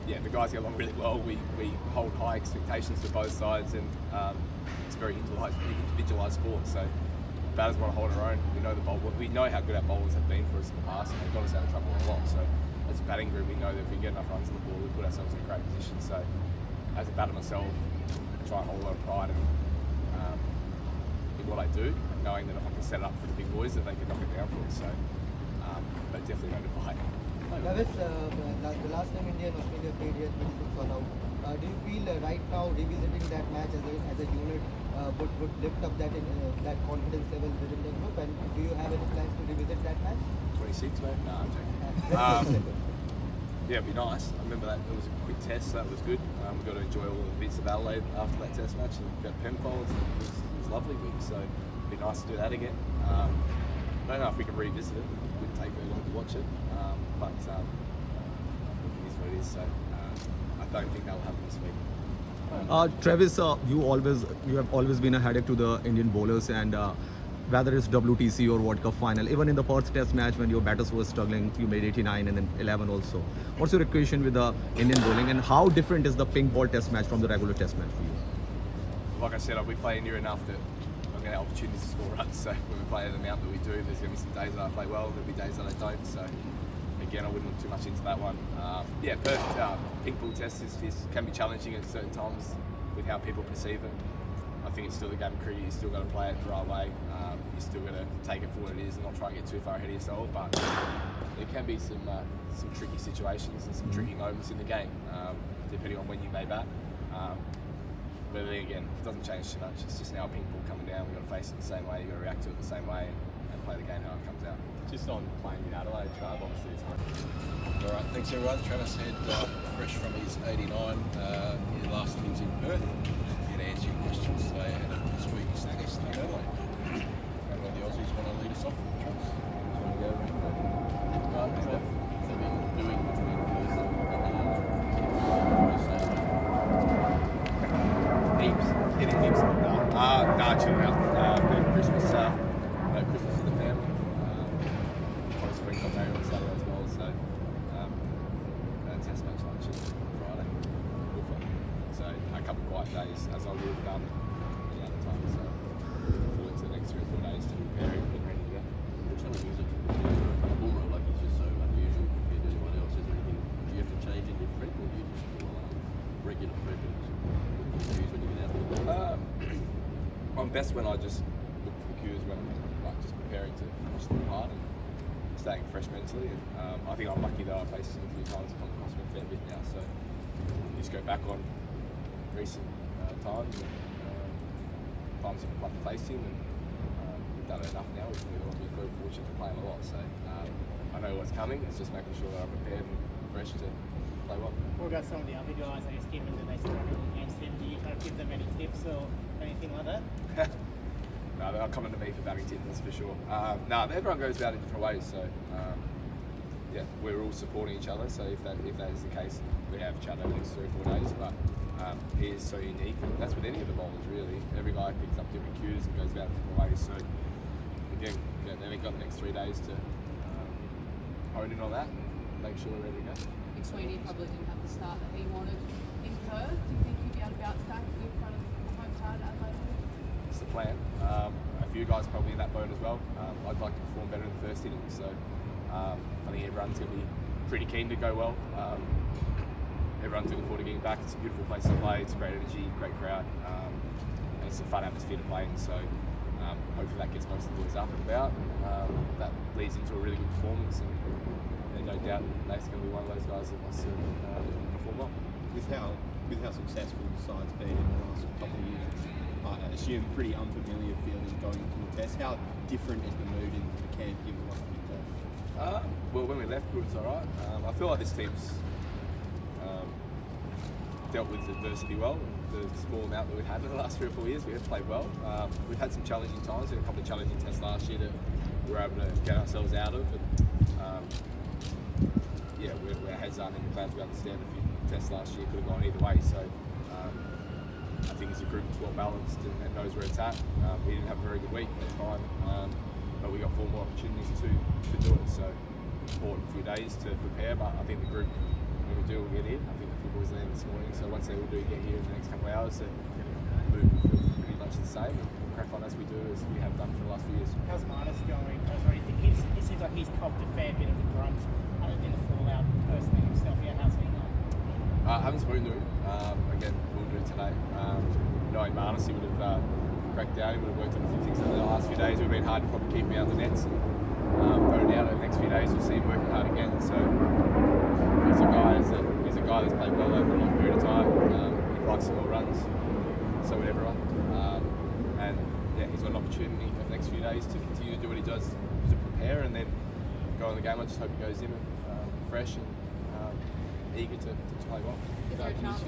yeah, the guys get along really well. We hold high expectations for both sides, and it's a very individualised sport. So batters want to hold our own. We know we know how good our bowlers have been for us in the past, and they've got us out of trouble a lot. So as a batting group, we know that if we get enough runs on the ball, we put ourselves in a great position. So as a batter myself, I try and hold a lot of pride in what I do, knowing that if I can set it up for the big boys, that they can knock it down for us. So, but definitely going to fight. Lavish, the last time India and Australia played here, 26 all out. Do you feel right now revisiting that match as a unit would lift up that confidence level within the group? And do you have any plans to revisit that match? 26, mate? No, I'm joking. Yeah, it'd be nice. I remember that it was a quick test, so that was good. We got to enjoy all the bits of Adelaide after that test match, and got Penfolds. It was lovely, so it'd be nice to do that again. I don't know if we can revisit it. It wouldn't take very long to watch it, but it is what it is. So I don't think that will happen this week. Travis, you have always been a headache to the Indian bowlers, and whether it's WTC or World Cup final, even in the Perth Test match when your batters were struggling, you made 89 and then 11 also. What's your equation with the Indian bowling, and how different is the pink ball Test match from the regular Test match for you? Like I said, we play India enough that I'm going to have opportunities to score runs. So when we play at the amount that we do, there's going to be some days that I play well, there'll be days that I don't. So again, I wouldn't look too much into that one. Yeah, Perth pink ball Test can be challenging at certain times with how people perceive it. I think it's still the game of cricket. You still got to play it the right way. You still got to take it for what it is and not try and get too far ahead of yourself. But there can be some tricky situations and some tricky moments in the game, depending on when you may bat. But then again, it doesn't change too much. It's just now a pink ball coming down. We've got to face it the same way. You've got to react to it the same way and play the game how it comes out. Just on playing in Adelaide, Trav, obviously it's hard. All right, thanks everyone. Travis Head, fresh from his 89, his last innings in Perth. Here to answer your questions today, and this week is next in Adelaide. And the Aussies want to lead us off, Travis. Hitting heaps of that. Nah, chilling out. Christmas with the family. Close friends got married on Saturday as well, so test match lunch on Friday. Good fun. So a couple of quiet days, as I would have done any other time. So look forward to the next 3 or 4 days to prepare and get ready to go. What challenge is it to Boomer? Like, he's just so unusual compared to anyone else. Is there anything, do you have to change in your prep, or do you just do regular prep and use when you get out there? I'm best when I just look for the cues when I'm like just preparing to push them hard and staying fresh mentally. And, I think I'm lucky that I've faced it a few times, come across me a fair bit now. So just go back on recent times and times I've quite faced him, and we've done it enough now. We're very fortunate to play him a lot. So I know what's coming. It's just making sure that I'm prepared and fresh to play well. What about some of the other guys, I guess, given that they struggle against them? Do you kind of give them any tips or anything like that? No, they're not coming to me for batting tips, that's for sure. No, everyone goes about it in different ways, so yeah, we're all supporting each other. So if that is the case, we have chat over the next 3 or 4 days. But he is so unique, and that's with any of the bowlers really. Every guy picks up different cues and goes about it different ways. So again, then we've got the next 3 days to hone in on that and make sure we're ready to go. Sweeney probably didn't have the start that he wanted in Perth. Do you think he'd be able to bounce back in front of home side Adelaide? It's the plan. A few guys probably in that boat as well. I'd like to perform better in the first inning, so I think everyone's going to be pretty keen to go well. Everyone's looking forward to getting back. It's a beautiful place to play. It's great energy, great crowd, and it's a fun atmosphere to play in. So hopefully that gets most of the boys up and about. That leads into a really good performance, and no doubt Nate's going to be one of those guys that wants to perform well. With how successful the side's been in the last couple of years, I assume pretty unfamiliar feeling going into the test. How different is the mood in the camp given what you did? Well, when we left, it was alright. I feel like this team's dealt with adversity well. The small amount that we've had in the last 3 or 4 years, we have played well. We've had some challenging times. We had a couple of challenging tests last year that we were able to get ourselves out of. And, yeah, our heads aren't in the clouds. We understand a few tests last year could have gone either way. So I think as a group it's well balanced and knows where it's at. We didn't have a very good week, that's fine. But we got 4 more opportunities to do it. So important few days to prepare. But I think the group, when we will do will get in. I think the football's landed this morning, so once they all do get here in the next couple of hours, then the mood will feel pretty much the same, and we'll crack on as we do, as we have done for the last few years. How's Marnus going? It seems like he's copped a fair bit of the brunt in the fallout personally himself. Yeah, how's he going? I haven't spoken to him. Again, we'll do it today. Knowing Marnus, he would have cracked down. He would have worked on a few things over the last few days. It would have been hard to probably keep him out the nets. And, no doubt over the next few days we'll see him working hard again. So he's a guy that's played well over a long period of time. He likes some more runs. So would everyone. And yeah, he's got an opportunity over the next few days to continue to do what he does to prepare and then go in the game. I just hope he goes in fresh and eager to play well. Is there a chance